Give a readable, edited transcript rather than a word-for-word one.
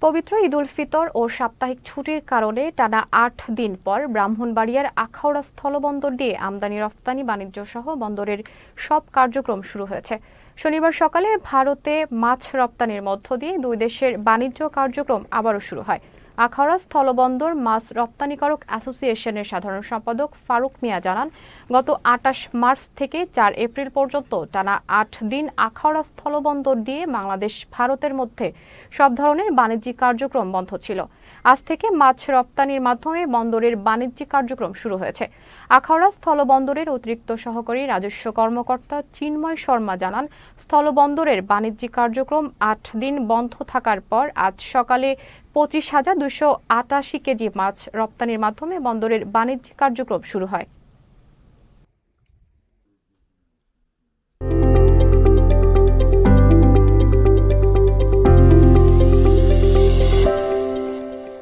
পবিত্র ঈদুল ফিতর ও সাপ্তাহিক ছুটির কারণে টানা ৮ দিন পর ব্রাহ্মণবাড়িয়ার আখাউড়া স্থলবন্দর দিয়ে আমদানি রপ্তানি বাণিজ্য সহ বন্দরের সব কার্যক্রম শুরু হয়েছে। শনিবার সকালে ভারতে মাছ রপ্তানির মধ্য দিয়ে দুই দেশের বাণিজ্য কার্যক্রম আবারও শুরু হয়। আখাউড়া স্থলবন্দর মাছ রপ্তানিকারক অ্যাসোসিয়েশনের সাধারণ সম্পাদক ফারুক মিয়া জানান, গত ২৮ মার্চ থেকে ৪ এপ্রিল পর্যন্ত টানা ৮ দিন আখাউড়া স্থলবন্দর দিয়ে বাংলাদেশ ভারতের মধ্যে সব ধরনের বাণিজ্যিক কার্যক্রম বন্ধ ছিল। আজ থেকে মাছ রপ্তানির মাধ্যমে বন্দরের বাণিজ্যিক কার্যক্রম শুরু হয়েছে। আখাউড়া স্থলবন্দরের অতিরিক্ত সহকারী রাজস্ব কর্মকর্তা চিন্ময় শর্মা জানান, স্থলবন্দরের বাণিজ্যিক কার্যক্রম ৮ দিন বন্ধ থাকার পর আজ সকালে ২৫,২৮৮ কেজি মাছ রপ্তানির মাধ্যমে বন্দরের বাণিজ্যিক কার্যক্রম শুরু হয়।